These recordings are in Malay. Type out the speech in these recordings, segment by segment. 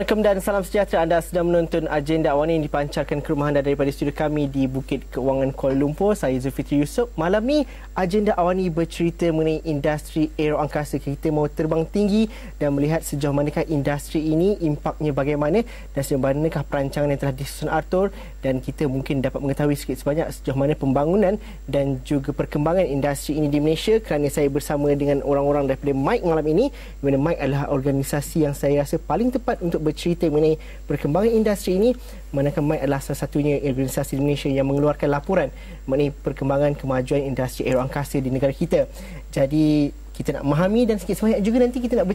Assalamualaikum dan salam sejahtera. Anda sedang menonton Agenda Awani yang dipancarkan ke rumah anda daripada studio kami di Bukit Keuangan Kuala Lumpur. Saya Zulfitri Yusof. Malam ni Agenda Awani bercerita mengenai industri aeroangkasa. Kita mau terbang tinggi dan melihat sejauh manakah industri ini, impaknya bagaimana dan sejauh manakah perancangan yang telah disusun atur, dan kita mungkin dapat mengetahui sikit sebanyak sejauh mana pembangunan dan juga perkembangan industri ini di Malaysia, kerana saya bersama dengan orang-orang daripada MIKE malam ini, di mana MIKE adalah organisasi yang saya rasa paling tepat untuk bercerita mengenai perkembangan industri ini, manakala MIKE adalah salah satunya organisasi di Malaysia yang mengeluarkan laporan mengenai perkembangan kemajuan industri aeroangkasa di negara kita. Jadi kita nak memahami dan sikit sebanyak juga nanti kita nak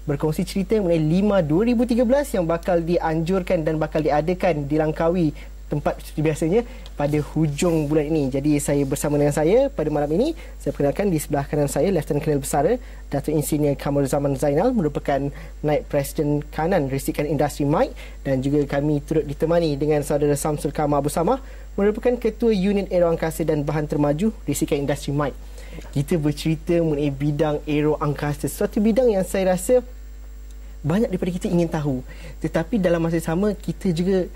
berkongsi cerita mengenai 5 2013 yang bakal dianjurkan dan bakal diadakan di Langkawi, tempat seperti biasanya pada hujung bulan ini. Jadi saya bersama dengan saya pada malam ini, saya perkenalkan di sebelah kanan saya Lieutenant Colonel Besar Datuk Insinyur Kamaruzzaman Zainal, merupakan Naib Presiden Kanan Risikan Industri MIKE, dan juga kami turut ditemani dengan Saudara Samsul Kamal Abu Samah, merupakan Ketua Unit Aeroangkasa dan Bahan Termaju Risikan Industri MIKE. Kita bercerita mengenai bidang aeroangkasa, suatu bidang yang saya rasa banyak daripada kita ingin tahu, tetapi dalam masa sama kita juga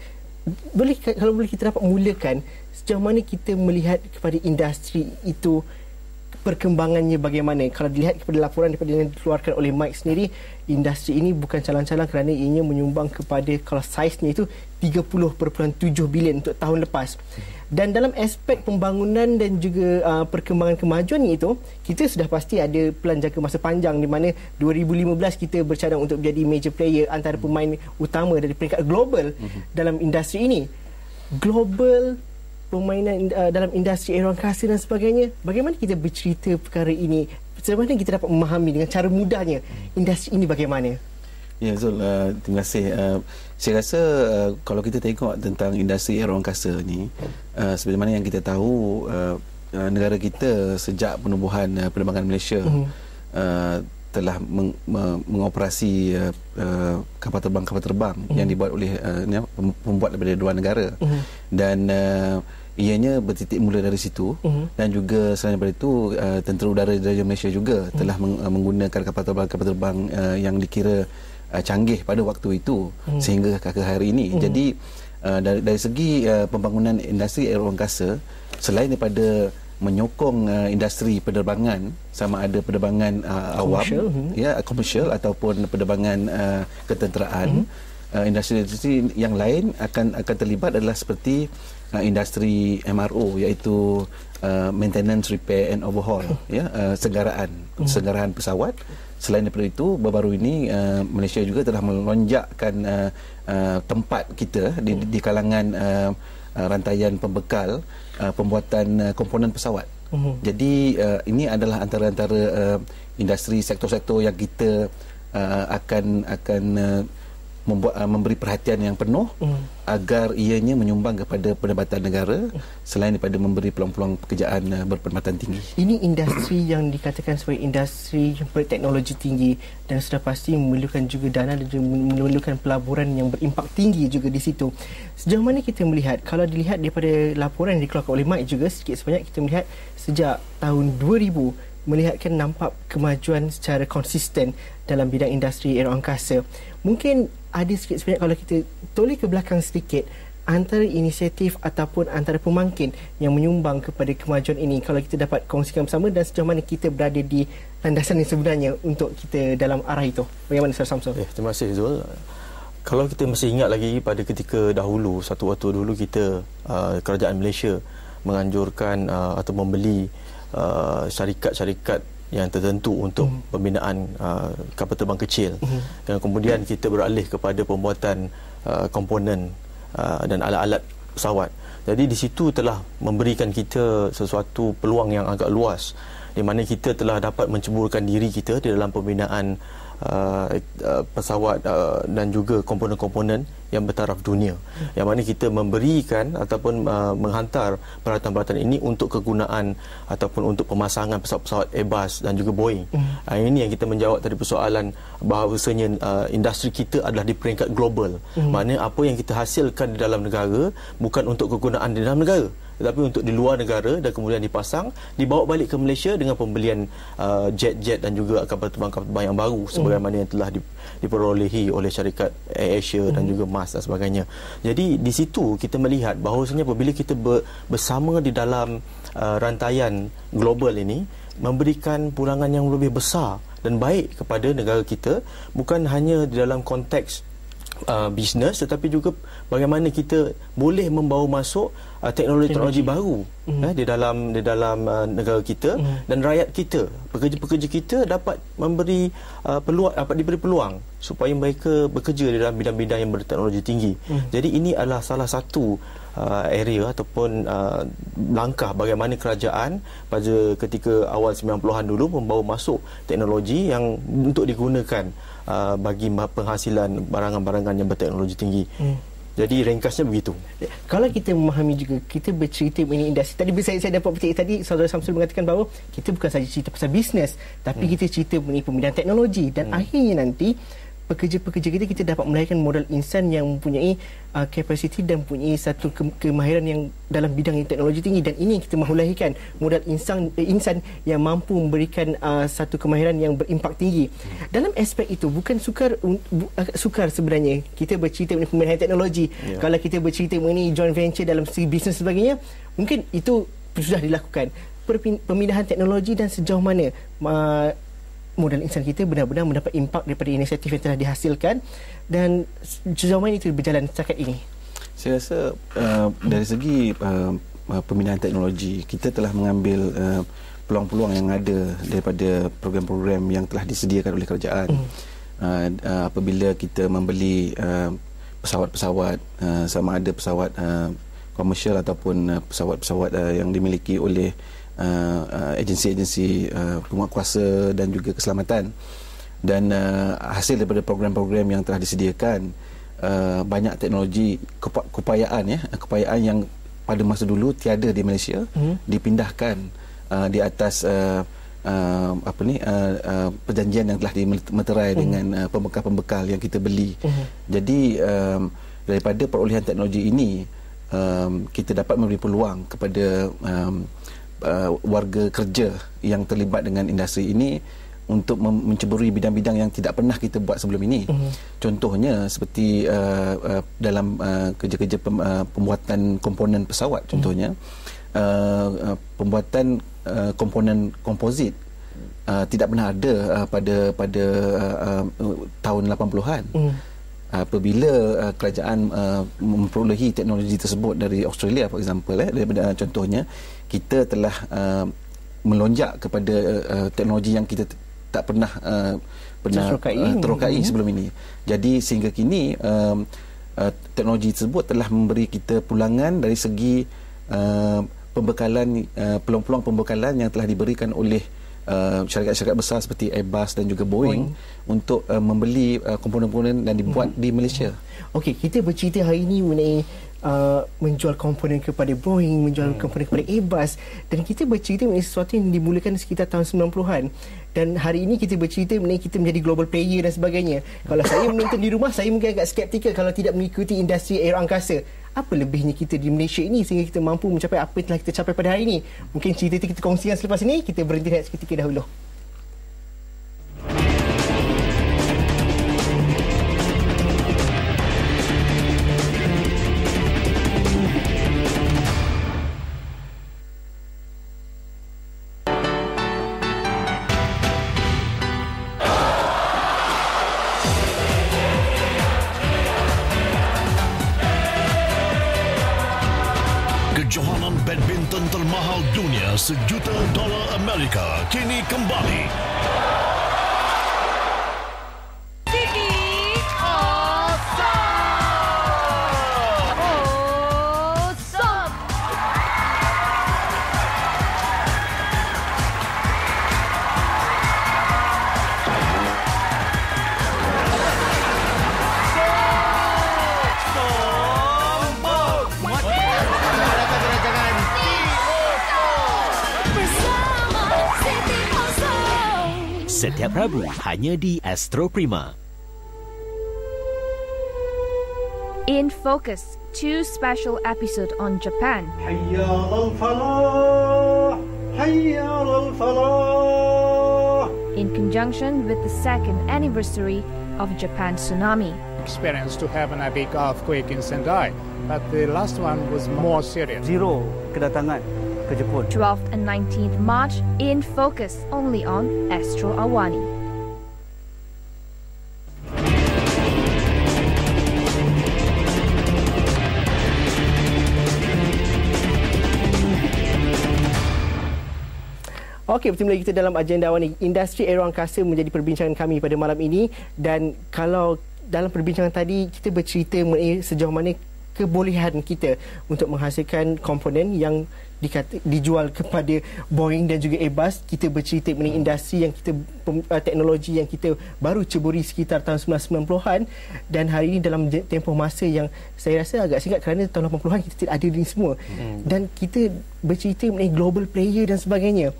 kalau boleh kita dapat mulakan sejauh mana kita melihat kepada industri itu, perkembangannya bagaimana. Kalau dilihat kepada laporan daripada yang dikeluarkan oleh MIKE sendiri, industri ini bukan calang-calang kerana ianya menyumbang kepada, kalau saiznya itu 30.7 bilion untuk tahun lepas. Dan dalam aspek pembangunan dan juga perkembangan kemajuan itu, kita sudah pasti ada pelan jangka masa panjang, di mana 2015 kita bercadang untuk menjadi major player, antara pemain utama dari peringkat global dalam industri ini. Global permainan dalam industri aeroangkasa dan sebagainya. Bagaimana kita bercerita perkara ini? Bagaimana kita dapat memahami dengan cara mudahnya industri ini bagaimana? Ya Zul, terima kasih. Saya rasa kalau kita tengok tentang industri aeroangkasa ni, seperti mana yang kita tahu, negara kita sejak penubuhan penerbangan Malaysia telah mengoperasi kapal terbang yang dibuat oleh pembuat daripada dua negara, dan ianya bertitik mula dari situ. Dan juga selain daripada itu, Tentera Udara Diraja Malaysia juga telah menggunakan kapal terbang yang dikira canggih pada waktu itu sehingga ke hari ini. Jadi dari segi pembangunan industri aeroangkasa, selain daripada menyokong industri penerbangan, sama ada penerbangan awam, komersial ataupun penerbangan ketenteraan, industri yang lain akan terlibat adalah seperti industri MRO, iaitu maintenance, repair and overhaul, senggaraan pesawat. Selain daripada itu, baru-baru ini Malaysia juga telah melonjakkan tempat kita di kalangan rantaian pembekal pembuatan komponen pesawat. Jadi ini adalah antara industri sektor-sektor yang kita akan memberi perhatian yang penuh agar ianya menyumbang kepada pendapatan negara, selain daripada memberi peluang-peluang pekerjaan berpendapatan tinggi. Ini industri yang dikatakan sebagai industri berteknologi tinggi dan sudah pasti memerlukan juga dana dan juga memerlukan pelaburan yang berimpak tinggi juga di situ. Sejauh mana kita melihat, kalau dilihat daripada laporan yang dikeluarkan oleh MIKE juga, sikit sebanyak kita melihat sejak tahun 2000 melihatkan nampak kemajuan secara konsisten dalam bidang industri aeroangkasa. Mungkin ada sikit sebanyak kalau kita toleh ke belakang sedikit, antara inisiatif ataupun antara pemangkin yang menyumbang kepada kemajuan ini, kalau kita dapat kongsikan bersama, dan sejauh mana kita berada di landasan yang sebenarnya untuk kita dalam arah itu. Bagaimana Sir Samsul? Terima kasih Zul. Kalau kita masih ingat lagi pada ketika dahulu, satu waktu dulu kita, kerajaan Malaysia menganjurkan atau membeli syarikat-syarikat yang tertentu untuk pembinaan kapal terbang kecil, dan kemudian kita beralih kepada pembuatan komponen dan alat-alat pesawat. Jadi di situ telah memberikan kita sesuatu peluang yang agak luas, di mana kita telah dapat menceburkan diri kita di dalam pembinaan pesawat dan juga komponen-komponen yang bertaraf dunia, yang mana kita memberikan ataupun menghantar peralatan-peralatan ini untuk kegunaan ataupun untuk pemasangan pesawat-pesawat Airbus dan juga Boeing. Ini yang kita menjawab tadi persoalan bahawasanya industri kita adalah di peringkat global. Maknanya apa yang kita hasilkan di dalam negara bukan untuk kegunaan di dalam negara, tetapi untuk di luar negara, dan kemudian dipasang, dibawa balik ke Malaysia dengan pembelian jet-jet dan juga kapal terbang yang baru sebagaimana yang telah diperolehi oleh syarikat AirAsia dan juga MAS dan sebagainya. Jadi di situ kita melihat bahawasanya apabila kita bersama di dalam rantaian global ini memberikan pulangan yang lebih besar dan baik kepada negara kita, bukan hanya di dalam konteks bisnes, tetapi juga bagaimana kita boleh membawa masuk teknologi baru di dalam negara kita dan rakyat kita, pekerja-pekerja kita dapat memberi peluang, dapat diberi peluang supaya mereka bekerja di dalam bidang-bidang yang berteknologi tinggi. Jadi ini adalah salah satu area ataupun langkah bagaimana kerajaan pada ketika awal 90-an dulu membawa masuk teknologi yang untuk digunakan bagi penghasilan barangan-barangan yang berteknologi tinggi. Jadi ringkasnya begitu. Kalau kita memahami juga, kita bercerita mengenai industri. Tadi saya dapat petik tadi Saudara Samsul mengatakan bahawa kita bukan saja cerita pasal bisnes, tapi kita cerita mengenai pembinaan teknologi dan akhirnya nanti pekerja-pekerja kita dapat melahirkan modal insan yang mempunyai kapasiti dan mempunyai satu kemahiran yang dalam bidang teknologi tinggi, dan ini yang kita mahu lahirkan modal insan yang mampu memberikan satu kemahiran yang berimpak tinggi. Dalam aspek itu bukan sukar sebenarnya kita bercerita mengenai pembinaan teknologi. Kalau kita bercerita mengenai joint venture dalam segi bisnes sebagainya, mungkin itu sudah dilakukan. Pemindahan teknologi dan sejauh mana modal insan kita benar-benar mendapat impak daripada inisiatif yang telah dihasilkan, dan sejauh mana itu berjalan setakat ini? Saya rasa dari segi pembinaan teknologi, kita telah mengambil peluang-peluang yang ada daripada program-program yang telah disediakan oleh kerajaan. Apabila kita membeli pesawat-pesawat, sama ada pesawat komersial ataupun pesawat-pesawat yang dimiliki oleh agensi-agensi penguatkuasa dan juga keselamatan, dan hasil daripada program-program yang telah disediakan, banyak teknologi kepayaan yang pada masa dulu tiada di Malaysia dipindahkan di atas perjanjian yang telah dimeterai dengan pembekal-pembekal yang kita beli. Jadi daripada perolehan teknologi ini, kita dapat memberi peluang kepada warga kerja yang terlibat dengan industri ini untuk menceburi bidang-bidang yang tidak pernah kita buat sebelum ini. Contohnya seperti dalam kerja-kerja pembuatan komponen pesawat, contohnya pembuatan komponen komposit tidak pernah ada pada tahun 80-an. Apabila kerajaan memperolehi teknologi tersebut dari Australia, for example, daripada contohnya, kita telah melonjak kepada teknologi yang kita tak pernah terokai sebelum ini. Jadi sehingga kini teknologi tersebut telah memberi kita pulangan dari segi pembekalan, peluang-peluang pembekalan yang telah diberikan oleh syarikat-syarikat besar seperti Airbus dan juga Boeing untuk membeli komponen-komponen dan dibuat di Malaysia. Okey, kita bercerita hari ini mengenai menjual komponen kepada Boeing, menjual komponen kepada Airbus, dan kita bercerita mengenai sesuatu yang dimulakan sekitar tahun 90-an, dan hari ini kita bercerita mengenai kita menjadi global player dan sebagainya. Kalau saya menonton di rumah, saya mungkin agak skeptikal kalau tidak mengikuti industri aeroangkasa. Apa lebihnya kita di Malaysia ini sehingga kita mampu mencapai apa yang telah kita capai pada hari ini? Mungkin cerita itu kita kongsikan selepas ini. Kita berhenti rehat seketika dahulu. Kejohanan badminton termahal dunia $1 juta Amerika kini kembali. Setiap Rabu hanya di Astro Prima. In Focus, 2 special episodes on Japan. Hayya al-falah, hayya al-falah. In conjunction with the second anniversary of Japan tsunami. Experience to have a big earthquake in Sendai, but the last one was more serious. Zero kedatangan ke Jepun. 12th and 19th March in Focus, only on Astro Awani. Okey, bertemu lagi kita dalam agenda awal ni. Industri aeroangkasa menjadi perbincangan kami pada malam ini, dan kalau dalam perbincangan tadi kita bercerita mengenai sejauh mana kebolehan kita untuk menghasilkan komponen yang dijual kepada Boeing dan juga Airbus. Kita bercerita mengenai industri yang kita teknologi yang kita baru ceburi sekitar tahun 1990-an, dan hari ini dalam tempoh masa yang saya rasa agak singkat kerana tahun 80-an kita tidak ada ini semua. Dan kita bercerita mengenai global player dan sebagainya.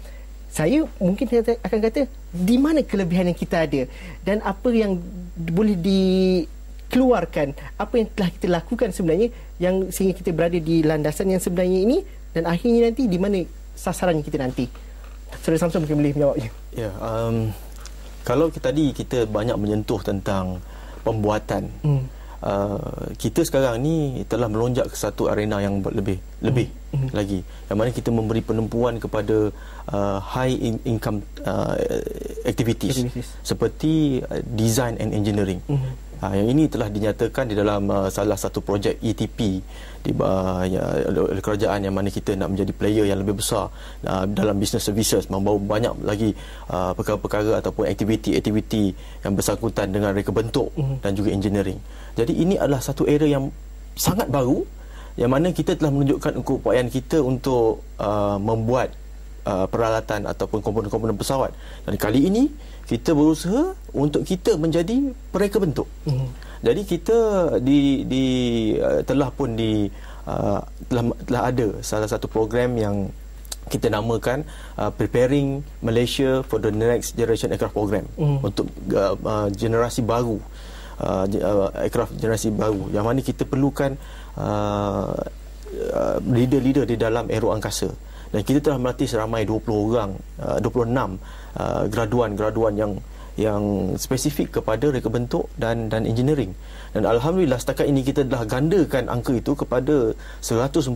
Saya mungkin akan kata di mana kelebihan yang kita ada dan apa yang boleh dikeluarkan, apa yang telah kita lakukan sebenarnya yang sehingga kita berada di landasan yang sebenarnya ini, dan akhirnya nanti di mana sasaran kita nanti. Saudara Samson mungkin boleh menjawabnya. Ya, kalau tadi kita banyak menyentuh tentang pembuatan. Kita sekarang ni telah melonjak ke satu arena yang lebih lagi, yang mana kita memberi penumpuan kepada high income activities seperti design and engineering. Yang ini telah dinyatakan di dalam salah satu projek ETP di kerajaan, yang mana kita nak menjadi player yang lebih besar dalam business services, membawa banyak lagi perkara-perkara ataupun aktiviti-aktiviti yang bersangkutan dengan reka bentuk dan juga engineering. Jadi ini adalah satu era yang sangat baru, yang mana kita telah menunjukkan keupayaan kita untuk membuat peralatan ataupun komponen-komponen pesawat. Dan kali ini kita berusaha untuk kita menjadi pereka bentuk. Jadi kita telah ada salah satu program yang kita namakan Preparing Malaysia for the Next Generation Aircraft Program, untuk generasi baru, aircraft generasi baru, yang mana kita perlukan leader-leader di dalam aeroangkasa. Dan kita telah melatih seramai 26 graduan yang spesifik kepada reka bentuk dan engineering. Dan alhamdulillah setakat ini kita telah gandakan angka itu kepada 140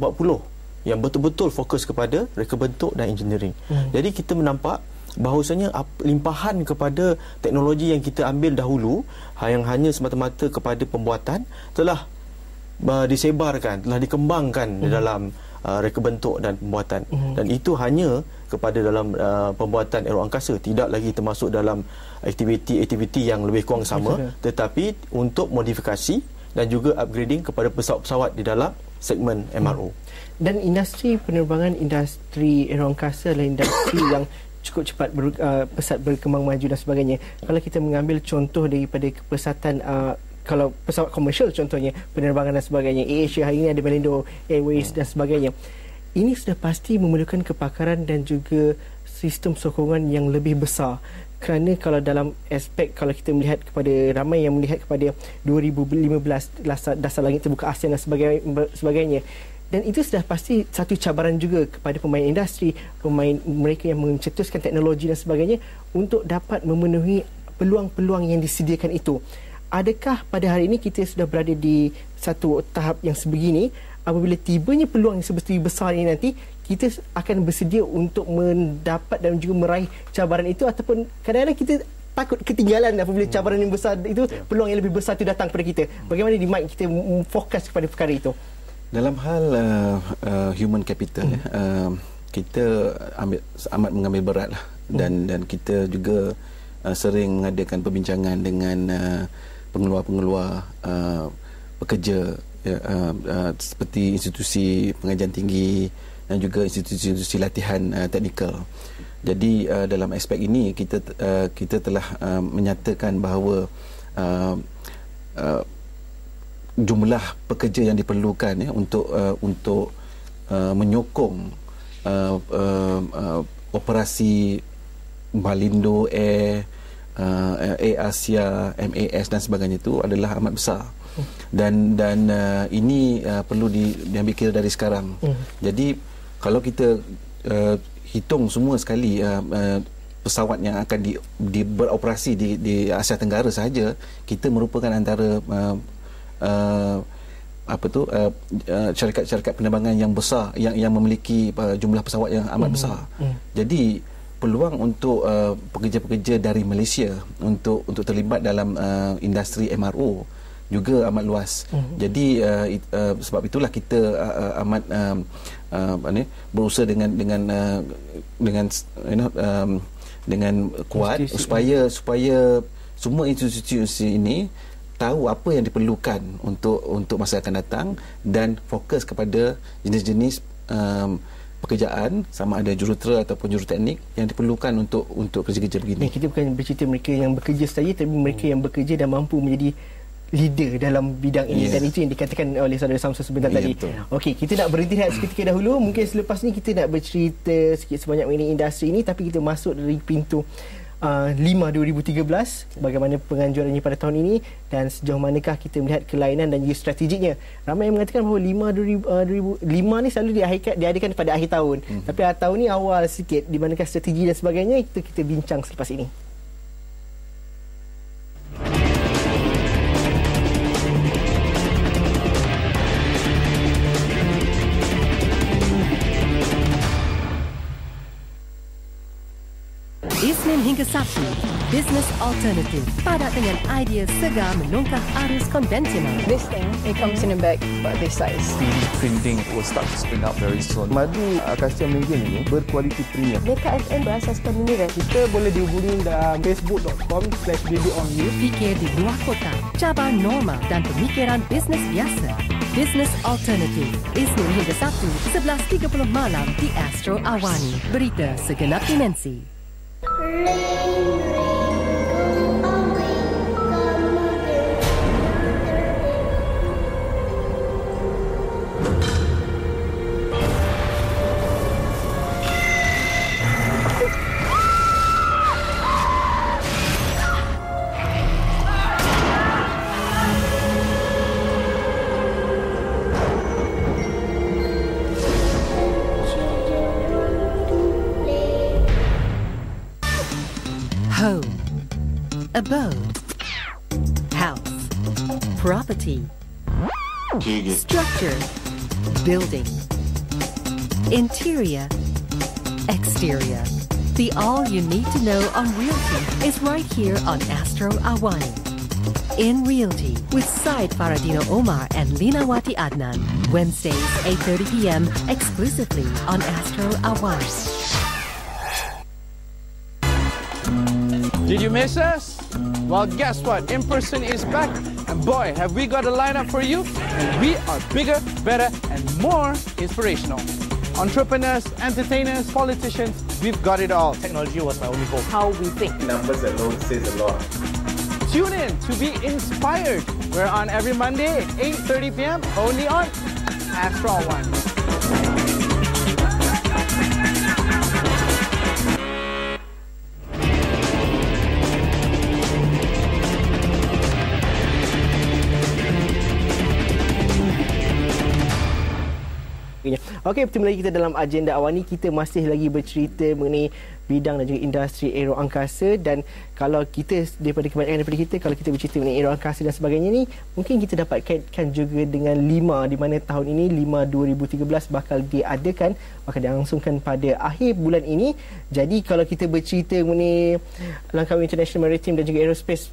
yang betul-betul fokus kepada reka bentuk dan engineering. Jadi kita menampak bahawasanya limpahan kepada teknologi yang kita ambil dahulu, yang hanya semata-mata kepada pembuatan, telah disebarkan, telah dikembangkan di dalam reka bentuk dan pembuatan. Dan itu hanya kepada dalam pembuatan aeroangkasa, tidak lagi termasuk dalam aktiviti-aktiviti yang lebih kurang sama, tetapi untuk modifikasi dan juga upgrading kepada pesawat-pesawat di dalam segmen MRO. Dan industri penerbangan, industri aeroangkasa adalah industri yang cukup cepat pesat berkembang maju dan sebagainya. Kalau kita mengambil contoh daripada kepesatan kalau pesawat komersial contohnya, penerbangan dan sebagainya, AirAsia hari ini ada Malindo Airways dan sebagainya, ini sudah pasti memerlukan kepakaran dan juga sistem sokongan yang lebih besar. Kerana kalau dalam aspek, kalau kita melihat kepada, ramai yang melihat kepada 2015 dasar langit terbuka ASEAN dan sebagainya, dan itu sudah pasti satu cabaran juga kepada pemain industri, pemain mereka yang mencetuskan teknologi dan sebagainya, untuk dapat memenuhi peluang-peluang yang disediakan itu. Adakah pada hari ini kita sudah berada di satu tahap yang sebegini, apabila tibanya peluang yang sebegitu besar ini nanti, kita akan bersedia untuk mendapat dan juga meraih cabaran itu, ataupun kadang-kadang kita takut ketinggalan apabila cabaran yang besar itu, peluang yang lebih besar itu datang kepada kita. Bagaimana di Mike kita fokus kepada perkara itu? Dalam hal human capital, kita amat mengambil berat lah. Dan kita juga sering mengadakan perbincangan dengan pengeluar-pengeluar pekerja, seperti institusi pengajian tinggi dan juga institusi latihan teknikal. Jadi dalam aspek ini kita telah menyatakan bahawa jumlah pekerja yang diperlukan untuk menyokong operasi Malindo Air, AirAsia, MAS dan sebagainya itu adalah amat besar. Dan ini perlu diambil kira dari sekarang. Jadi kalau kita hitung semua sekali, pesawat yang akan beroperasi di Asia Tenggara sahaja, kita merupakan antara syarikat-syarikat penerbangan yang besar yang memiliki jumlah pesawat yang amat besar. Jadi peluang untuk pekerja-pekerja dari Malaysia untuk terlibat dalam industri MRO juga amat luas. Jadi sebab itulah kita amat berusaha dengan kuat supaya semua institusi ini tahu apa yang diperlukan untuk masa akan datang dan fokus kepada jenis-jenis pekerjaan, sama ada jurutera ataupun juruteknik yang diperlukan untuk kerja-kerja begini. Kita bukan bercerita mereka yang bekerja saja, tapi mereka yang bekerja dan mampu menjadi leader dalam bidang ini, dan itu yang dikatakan oleh saudara Samsul sebentar tadi. Okey, kita nak berhenti rehat seketika dahulu. Mungkin selepas ni kita nak bercerita sikit sebanyak mengenai industri ini, tapi kita masuk dari pintu 5 2013, bagaimana penganjurannya pada tahun ini dan sejauh manakah kita melihat kelainan dan juga strategiknya. Ramai yang mengatakan bahawa 5 ni selalu diadakan pada akhir tahun, tapi tahun ni awal sikit. Di manakah strategi dan sebagainya, itu kita bincang selepas ini. Isnin hingga Sabtu, Business Alternative padat dengan idea segar menongkar arus konvensional. This thing, it comes in a bag about this size. 3D printing will start to spring up very soon. Madu akasia menggil ini berkualiti premium. Meka FM berasaskan mineral. Kita boleh dihubungi dalam facebook.com/bbonnews. Fikir di luar kota, cabar norma dan pemikiran bisnes biasa. Business Alternative, Isnin hingga Sabtu, 11.30 malam di Astro Awani. Berita segenap dimensi. Home, abode, house, property, structure, building, interior, exterior. The all you need to know on realty is right here on Astro Awani. In Realty with Syed Faradino Omar and Linawati Adnan. Wednesdays, 8:30 p.m. exclusively on Astro Awani. Did you miss us? Well, guess what? In Person is back. And boy, have we got a lineup for you. And we are bigger, better, and more inspirational. Entrepreneurs, entertainers, politicians, we've got it all. Technology was my only goal. How we think. Numbers alone says a lot. Tune in to be inspired. We're on every Monday, 8:30 p.m. only on Astro One. Okey, bertemu lagi kita dalam agenda Awani. Kita masih lagi bercerita mengenai bidang dan juga industri aero angkasa, dan kalau kita kebanyakan daripada kita, kalau kita bercerita mengenai aero angkasa dan sebagainya ni, mungkin kita dapat kaitkan juga dengan 5, di mana tahun ini 5 2013 bakal dilangsungkan pada akhir bulan ini. Jadi kalau kita bercerita mengenai Langkawi International Maritime dan juga Aerospace,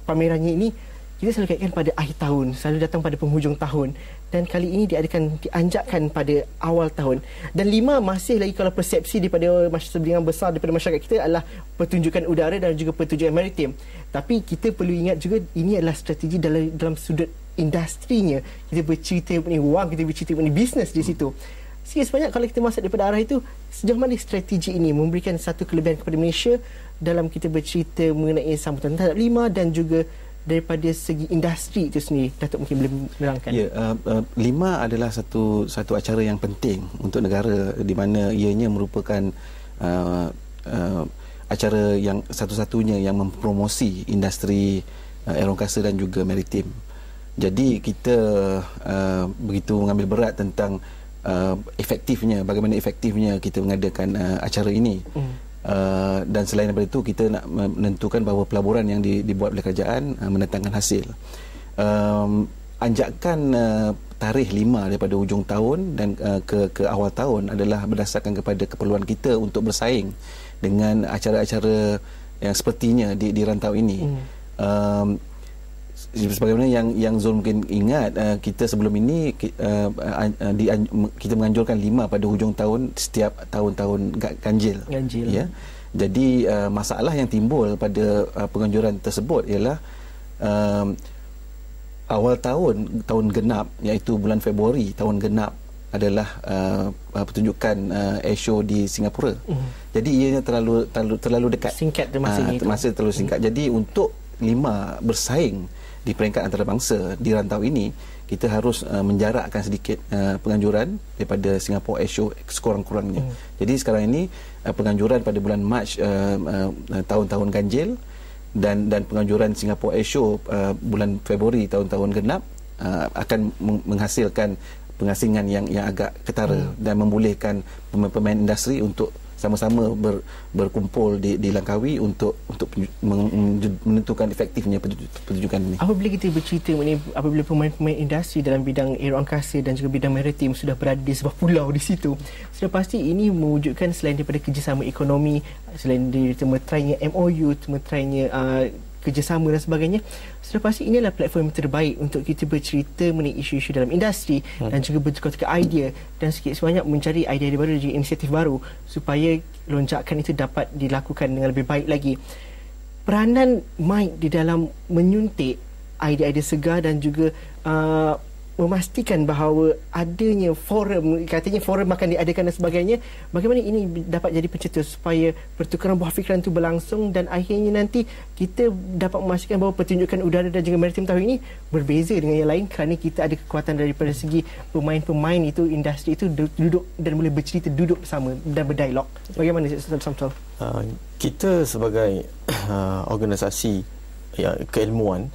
pamerannya ini kita selalu kaitkan pada akhir tahun, selalu datang pada penghujung tahun, dan kali ini dianjakkan pada awal tahun. Dan 5 masih lagi, kalau persepsi daripada sebahagian besar daripada masyarakat kita adalah pertunjukan udara dan juga pertunjukan maritim. Tapi kita perlu ingat juga ini adalah strategi dalam sudut industrinya. Kita bercerita mengenai wang, kita bercerita mengenai bisnes di situ. Sikit sebanyak kalau kita masuk daripada arah itu, sejauh mana strategi ini memberikan satu kelebihan kepada Malaysia dalam kita bercerita mengenai sambutan tahap 5 dan juga daripada segi industri itu sendiri. Datuk mungkin boleh menerangkan. Ya, 5 adalah satu acara yang penting untuk negara, di mana ianya merupakan acara yang satu-satunya yang mempromosi industri aerokasa dan juga maritim. Jadi kita begitu mengambil berat tentang bagaimana efektifnya kita mengadakan acara ini. Dan selain daripada itu, kita nak menentukan bahawa pelaburan yang dibuat oleh kerajaan mendatangkan hasil. Anjakan tarikh 5 daripada hujung tahun dan ke awal tahun adalah berdasarkan kepada keperluan kita untuk bersaing dengan acara-acara yang sepertinya di rantau ini. Sebagaimana yang Zul mungkin ingat, kita sebelum ini kita menganjurkan 5 pada hujung tahun setiap tahun-tahun ganjil. Ya. Jadi masalah yang timbul pada penganjuran tersebut ialah awal tahun genap, iaitu bulan Februari tahun genap adalah pertunjukan airshow di Singapura. Jadi ianya terlalu dekat. Singkat masa terlalu singkat. Jadi untuk 5 bersaing di peringkat antarabangsa di rantau ini, kita harus menjarakkan sedikit penganjuran daripada Singapore Airshow sekurang-kurangnya. Jadi sekarang ini penganjuran pada bulan Mac tahun-tahun ganjil dan penganjuran Singapore Airshow bulan Februari tahun-tahun genap akan menghasilkan pengasingan yang agak ketara dan membolehkan pemain industri untuk sama-sama berkumpul di Langkawi untuk menentukan efektifnya pertunjukan ini. Apabila kita bercerita mengenai apabila pemain-pemain industri dalam bidang aeroangkasa dan juga bidang maritim sudah berada di sebuah pulau di situ, sudah pasti ini mewujudkan selain daripada kerjasama ekonomi, selain dari temerainya MOU, temerainya kerjasama dan sebagainya, sudah pasti inilah platform yang terbaik untuk kita bercerita mengenai isu-isu dalam industri dan juga bertukar-tukar idea dan sikit sebanyak mencari idea baru dan juga inisiatif baru supaya lonjakan itu dapat dilakukan dengan lebih baik lagi. Peranan Mike di dalam menyuntik idea-idea segar dan juga memastikan bahawa adanya forum, katanya forum akan diadakan dan sebagainya, bagaimana ini dapat jadi pencetus supaya pertukaran buah fikiran itu berlangsung dan akhirnya nanti kita dapat memastikan bahawa pertunjukan udara dan juga maritim tahun ini berbeza dengan yang lain kerana kita ada kekuatan daripada segi pemain-pemain itu, industri itu duduk dan boleh bercerita, duduk bersama dan berdialog. Bagaimana Samsul? Kita sebagai organisasi keilmuan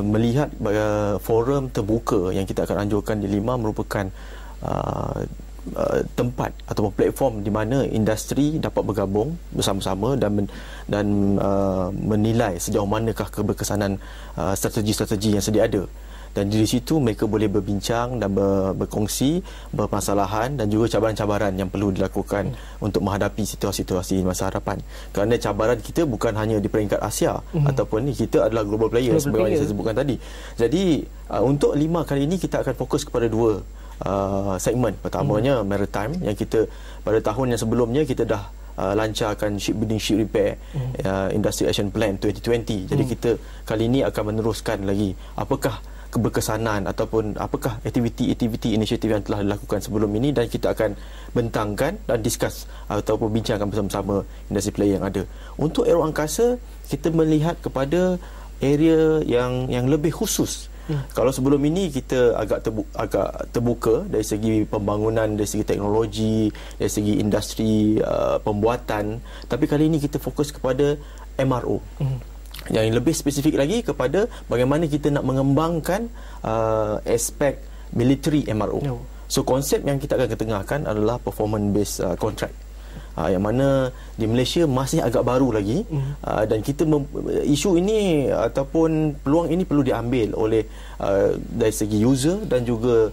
melihat forum terbuka yang kita akan anjurkan di 5 merupakan tempat ataupun platform di mana industri dapat bergabung bersama-sama dan menilai sejauh manakah keberkesanan strategi-strategi yang sedia ada. Dan di situ mereka boleh berbincang dan berkongsi permasalahan dan juga cabaran-cabaran yang perlu dilakukan untuk menghadapi situasi-situasi masa hadapan. Kerana cabaran kita bukan hanya di peringkat Asia ataupun ni, kita adalah global player seperti yang saya sebutkan tadi. Jadi untuk 5 kali ini kita akan fokus kepada 2 segmen. Pertamanya maritime, yang kita pada tahun yang sebelumnya kita dah lancarkan shipbuilding, ship repair, Industry Action Plan 2020. Jadi kita kali ini akan meneruskan lagi apakah keberkesanan ataupun apakah aktiviti-aktiviti inisiatif yang telah dilakukan sebelum ini, dan kita akan bentangkan dan discuss ataupun bincangkan bersama-sama industri player yang ada. Untuk aeroangkasa, kita melihat kepada area yang lebih khusus. Kalau sebelum ini kita agak terbuka dari segi pembangunan, dari segi teknologi, dari segi industri pembuatan, tapi kali ini kita fokus kepada MRO. Yang lebih spesifik lagi kepada bagaimana kita nak mengembangkan aspek military MRO. So konsep yang kita akan ketengahkan adalah performance based contract, yang mana di Malaysia masih agak baru lagi, dan kita isu ini ataupun peluang ini perlu diambil oleh dari segi user dan juga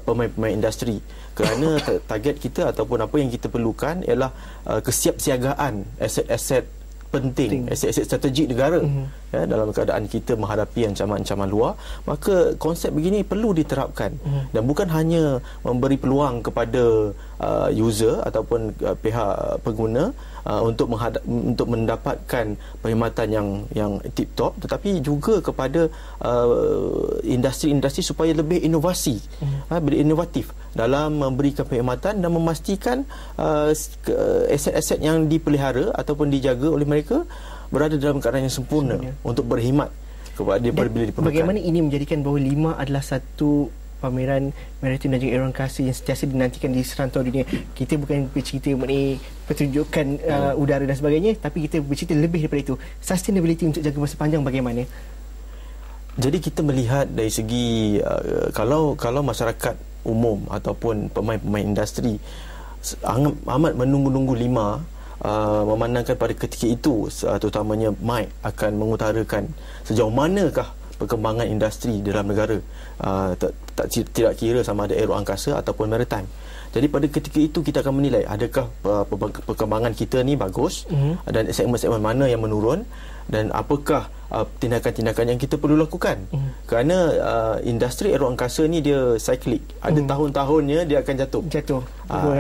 pemain-pemain industri, kerana target kita ataupun apa yang kita perlukan ialah kesiapsiagaan aset-aset penting, aset-aset strategik negara dalam keadaan kita menghadapi ancaman-ancaman luar. Maka konsep begini perlu diterapkan, dan bukan hanya memberi peluang kepada user ataupun pihak pengguna untuk mendapatkan perkhidmatan yang tip top, tetapi juga kepada industri-industri supaya lebih inovatif dalam memberikan perkhidmatan dan memastikan aset-aset yang dipelihara ataupun dijaga oleh mereka berada dalam keadaan yang sempurna untuk berkhidmat kepada bila diperlukan. Bagaimana ini menjadikan bahawa 5 adalah satu pameran maritim dan juga aeroangkasa yang sentiasa dinantikan di serantau dunia. Kita bukan bercerita mengenai pertunjukan udara dan sebagainya, tapi kita bercerita lebih daripada itu. Sustainability untuk jangka masa panjang bagaimana? Jadi kita melihat dari segi kalau masyarakat umum ataupun pemain-pemain industri amat menunggu-nunggu 5 memandangkan pada ketika itu terutamanya Mike akan mengutarakan sejauh manakah perkembangan industri dalam negara, tidak kira sama ada aero angkasa ataupun maritime. Jadi pada ketika itu kita akan menilai adakah perkembangan kita ni bagus dan segmen-segmen mana yang menurun dan apakah tindakan-tindakan yang kita perlu lakukan. Kerana industri aero angkasa ni dia cyclic. Ada tahun-tahunnya dia akan jatuh.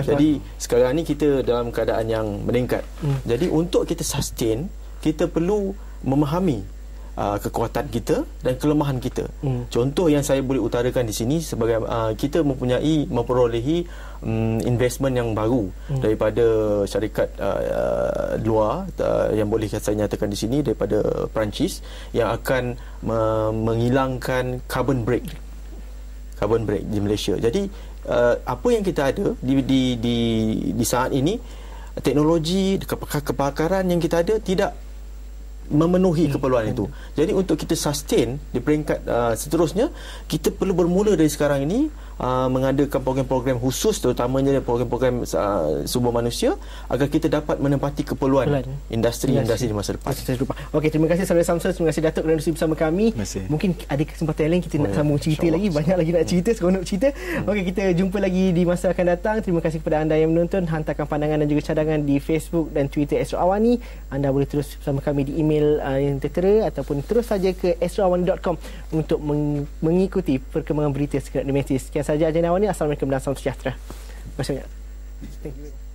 Jadi sekarang ni kita dalam keadaan yang meningkat. Jadi untuk kita sustain, kita perlu memahami kekuatan kita dan kelemahan kita. Contoh yang saya boleh utarakan di sini sebagai kita memperolehi investment yang baru daripada syarikat luar yang boleh saya nyatakan di sini daripada Perancis yang akan menghilangkan carbon brake di Malaysia. Jadi apa yang kita ada di saat ini, teknologi kepakaran yang kita ada tidak memenuhi keperluan itu. Jadi untuk kita sustain di peringkat seterusnya, kita perlu bermula dari sekarang ini mengadakan program-program khusus, terutamanya program-program sumber manusia, agar kita dapat menempati keperluan industri di masa depan. Okey, terima kasih Saudara Samsul, terima kasih Datuk kerana bersama bersama kami. Mungkin ada kesempatan lain kita nak sambung cerita lagi, banyak lagi nak cerita, seronok cerita. Okey, kita jumpa lagi di masa akan datang. Terima kasih kepada anda yang menonton. Hantarkan pandangan dan juga cadangan di Facebook dan Twitter Astro Awani. Anda boleh terus bersama kami di email yang tertera ataupun terus saja ke astroawani.com untuk mengikuti perkembangan berita sekitar domestik. Sekian saja agenda awal ini. Assalamualaikum dan salam sejahtera. Terima kasih banyak. Thank you.